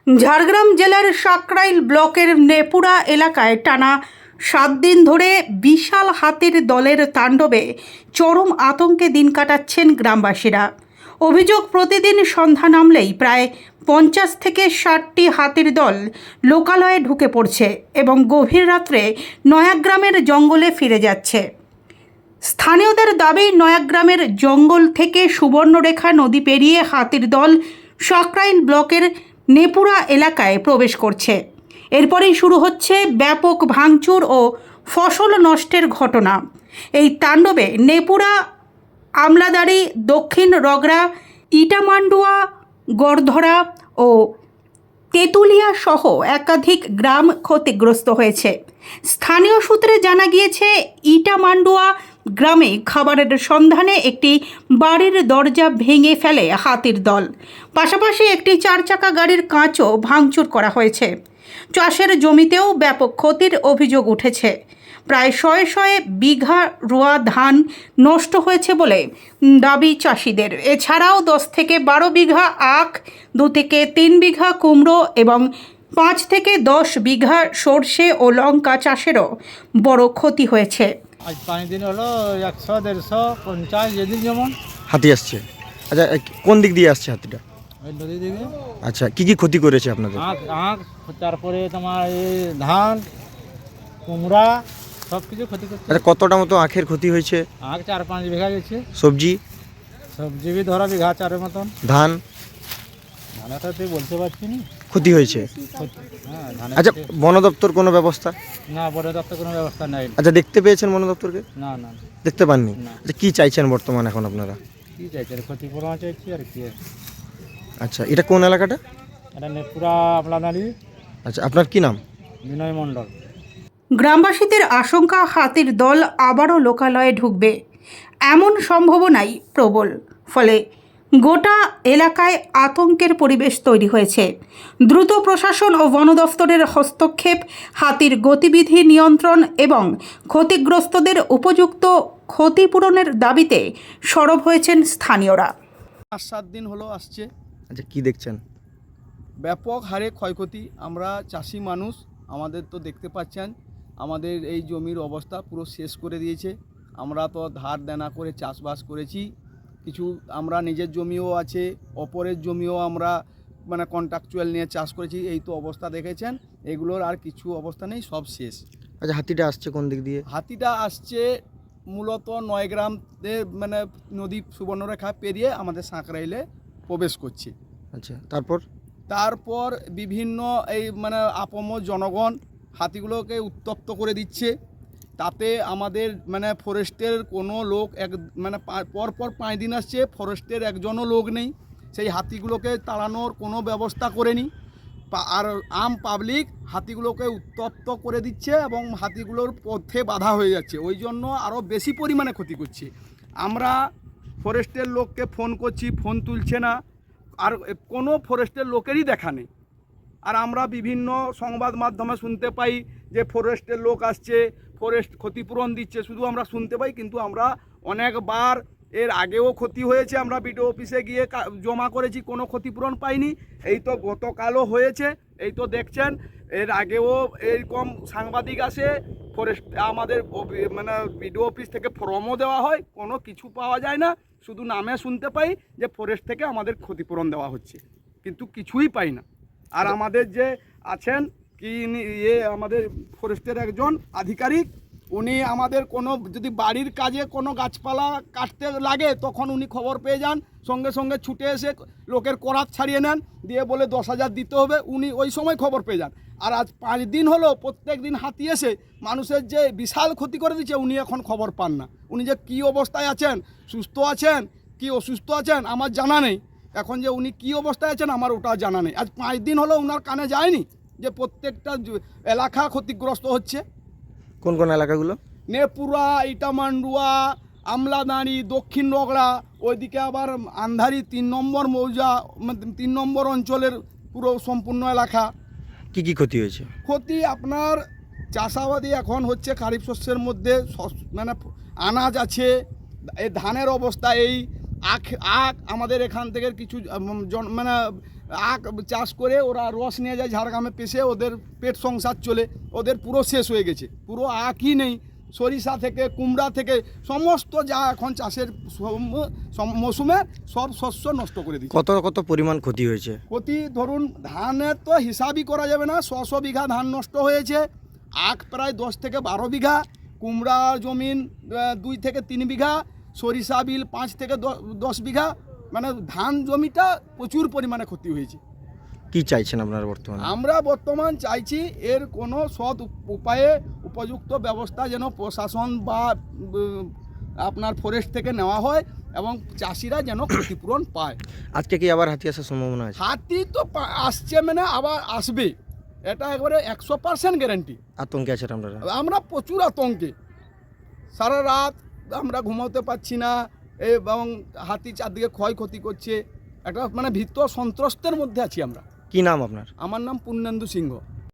ঝাড়গ্রাম জেলার সাকরাইল ব্লকের নেপুরা এলাকায় টানা 7 দিন ধরে বিশাল হাতির দলের তাণ্ডবে চরম আতঙ্কে দিন কাটাচ্ছেন গ্রামবাসীরা। অভিযোগ, প্রতিদিন সন্ধ্যা নামলেই প্রায় 50 থেকে 60টি হাতির দল লোকালয়ে ঢুকে পড়ছে এবং গভীর রাত্রে নয়াগ্রামের জঙ্গলে ফিরে যাচ্ছে। স্থানীয়দের দাবি, নয়াগ্রামের জঙ্গল থেকে সুবর্ণরেখা নদী পেরিয়ে হাতির দল সাকরাইল ব্লকের নেপুরা এলাকায় প্রবেশ করছে। এরপরেই শুরু হচ্ছে ব্যাপক ভাঙচুর ও ফসল নষ্টের ঘটনা। এই তাণ্ডবে নেপুরা, আমলাদারি, দক্ষিণ রগড়া, ইটামান্ডুয়া, গড়ধরা ও তেঁতুলিয়া সহ একাধিক গ্রাম ক্ষতিগ্রস্ত হয়েছে। স্থানীয় সূত্রে জানা গিয়েছে, ইটামান্ডুয়া গ্রামে খাবারের সন্ধানে একটি বাড়ির দরজা ভেঙে ফেলে হাতির দল। পাশাপাশি একটি 4 চাকা গাড়ির কাঁচও ভাঙচুর করা হয়েছে। চাষের জমিতেও ব্যাপক ক্ষতির অভিযোগ উঠেছে। প্রায় 100 বিঘা রোয়া ধান নষ্ট হয়েছে বলে দাবি চাষিদের। এছাড়াও 10 থেকে 12 বিঘা আখ, 2 থেকে 3 বিঘা কুমড়ো এবং 5 থেকে 10 বিঘা সর্ষে ও লঙ্কা চাষেরও বড় ক্ষতি হয়েছে। আজ 5 দিন হলো 100, 150, 50 যেদিন যেমন হাতি আসছে। আচ্ছা, কোন দিক দিয়ে আসছে হাতিটা? ওই নদী দিকে আচ্ছা, কি কি ক্ষতি করেছে আপনাদের? আখ, তারপরে তোমার এই ধান, কুমড়া সব কিছু ক্ষতি করছে। আচ্ছা, কতটা মতো আখের ক্ষতি হয়েছে? আখ 4-5 বিঘা গেছে। সবজি সবজি বি ধরা বিঘা 4 মতন। ধান ধানটা তুই বলতে পারছি না ক্ষতি হয়েছে। হ্যাঁ ধান। আচ্ছা, বন দপ্তর কোনো ব্যবস্থা? না, বড় দপ্তর কোনো ব্যবস্থা নাই। আচ্ছা, দেখতে পেয়েছেন বন দপ্তরকে? না না দেখতে পাননি? না। আচ্ছা, কি চাইছেন বর্তমান এখন আপনারা? কি চাইছে, ক্ষতিপূরণ চাইছি আর কি। আচ্ছা, এটা কোন এলাকাটা? এটা নেপুরা আমলাদারি। আচ্ছা, আপনার কি নাম? বিনয় মণ্ডল। গ্রামবাসীদের আশঙ্কা, হাতির দল আবারও লোকালয়ে ঢুকবে এমন সম্ভাবনাই প্রবল। ফলে গোটা এলাকায় আতঙ্কের পরিবেশ তৈরি হয়েছে। দ্রুত প্রশাসন ও বন দফতরের হস্তক্ষেপ, হাতির গতিবিধি নিয়ন্ত্রণ এবং ক্ষতিগ্রস্তদের উপযুক্ত ক্ষতিপূরণের দাবিতে সরব হয়েছেন স্থানীয়রা। 5-7 দিন হলো আসছে। আচ্ছা, কি দেখছেন? ব্যাপক হারে ক্ষয়ক্ষতি। আমরা চাষি মানুষ, আমাদের তো দেখতে পাচ্ছেন আমাদের এই জমির অবস্থা পুরো শেষ করে দিয়েছে। আমরা তো ধার দেনা করে চাষবাস করেছি, কিছু আমরা নিজের জমিও আছে, অপরের জমিও আমরা কন্ট্রাকচুয়াল নিয়ে চাষ করেছি। এই তো অবস্থা দেখেছেন, এগুলোর আর কিছু অবস্থা নেই, সব শেষ। আচ্ছা, হাতিটা আসছে কোন দিক দিয়ে? হাতিটা আসছে মূলত নয়গ্রামে, নদী সুবর্ণরেখা পেরিয়ে আমাদের সাঁকরাইলে প্রবেশ করছে। আচ্ছা, তারপর বিভিন্ন এই আপামর জনগণ হাতিগুলোকে উত্তপ্ত করে দিচ্ছে। তাতে আমাদের ফরেস্টের কোনো লোক পরপর 5 দিন আসছে, ফরেস্টের একজনও লোক নেই। সেই হাতিগুলোকে তাড়ানোর কোনো ব্যবস্থা করেনি। আর পাবলিক হাতিগুলোকে উত্তপ্ত করে দিচ্ছে এবং হাতিগুলোর পথে বাধা হয়ে যাচ্ছে। ওই জন্য আরও বেশি পরিমাণে ক্ষতি করছে। আমরা ফরেস্টের লোককে ফোন করছি, ফোন তুলছে না, আর কোনো ফরেস্টের লোকেরই দেখা নেই। আর আমরা বিভিন্ন সংবাদ মাধ্যমে শুনতে পাই যে ফরেস্টের লোক আসছে, ফরেস্ট ক্ষতিপূরণ দিচ্ছে, শুধু আমরা শুনতে পাই। কিন্তু আমরা অনেকবার, এর আগেও ক্ষতি হয়েছে, আমরা বিডিও অফিসে গিয়ে জমা করেছি, কোনো ক্ষতিপূরণ পাইনি। এই তো গতকালও হয়েছে, এই তো দেখছেন। এর আগেও এরকম সাংবাদিক আসে, ফরেস্ট আমাদের বিডিও অফিস থেকে ফর্মও দেওয়া হয়, কোনো কিছু পাওয়া যায় না। শুধু নামে শুনতে পাই যে ফরেস্ট থেকে আমাদের ক্ষতিপূরণ দেওয়া হচ্ছে, কিন্তু কিছুই পাই না। আর আমাদের যে আছেন আমাদের ফরেস্টের একজন আধিকারিক, উনি আমাদের কোনো যদি বাড়ির কাজে কোনো গাছপালা কাটতে লাগে, তখন উনি খবর পেয়ে যান, সঙ্গে সঙ্গে ছুটে এসে লোকের করাত ছাড়িয়ে নেন, দিয়ে বলে 10,000 দিতে হবে। উনি ওই সময় খবর পেয়ে যান। আর আজ 5 দিন হলো প্রত্যেক দিন হাতি এসে মানুষের যে বিশাল ক্ষতি করে দিচ্ছে, উনি এখন খবর পান না। উনি যে কী অবস্থায় আছেন, সুস্থ আছেন কি অসুস্থ আছেন আমার জানা নেই। এখন যে উনি কী অবস্থায় আছেন আমার ওটা জানা নেই। আজ 5 দিন হলো ওনার কানে যায়নি যে প্রত্যেকটা এলাকা ক্ষতিগ্রস্ত হচ্ছে। কোন কোন এলাকাগুলো? নেপুরা, ইটামান্ডুয়া, আমলাদারি, দক্ষিণ রগড়া, ওইদিকে আবার আন্ধারি 3 নম্বর মৌজা, 3 নম্বর অঞ্চলের পুরো সম্পূর্ণ এলাকা। কি কি ক্ষতি হয়েছে? ক্ষতি আপনার চাষাবাদি এখন হচ্ছে খারিফ শস্যের মধ্যে, আনাজ আছে, এই ধানের অবস্থা এই। আখ আমাদের এখান থেকে কিছু আখ চাষ করে ওরা রস নিয়ে যায় ঝাড়গ্রামে পেশে, ওদের পেট সংসার চলে, ওদের পুরো শেষ হয়ে গেছে, পুরো আখই নেই। সরিষা থেকে কুমড়া থেকে সমস্ত যা এখন চাষের মৌসুমে সব শস্য নষ্ট করে দিচ্ছে। কত কত পরিমাণ ক্ষতি হয়েছে? প্রতি ধরুন ধানের তো হিসাবই করা যাবে না, 100 বিঘা ধান নষ্ট হয়েছে, আখ প্রায় 10 থেকে 12 বিঘা, কুমড়া জমিন 2 থেকে 3 বিঘা, সরিষা বিল 5 থেকে 10 বিঘা, মানে ধান জমিটা প্রচুর পরিমাণে ক্ষতি হয়েছে। কি চাইছেন আপনারা বর্তমানে? আমরা বর্তমান চাইছি এর কোনো সৎ উপায়ে উপযুক্ত ব্যবস্থা যেন প্রশাসন বা আপনার ফরেস্ট থেকে নেওয়া হয় এবং চাষিরা যেন ক্ষতিপূরণ পায়। আজকে কি আবার হাতি আসার সম্ভাবনা আছে? হাতি তো আসছে, মানে আবার আসবে, এটা একবারে 100% গ্যারান্টি। আতঙ্কে আছেন আপনারা? আমরা প্রচুর আতঙ্কে, সারা রাত আমরা ঘুমাতে পারছি না এবং হাতি চারদিকে ক্ষয়ক্ষতি করছে, একটা মানে ভীত সন্ত্রস্তের মধ্যে আছি আমরা। কি নাম আপনার? আমার নাম পূর্ণেন্দু সিংহ।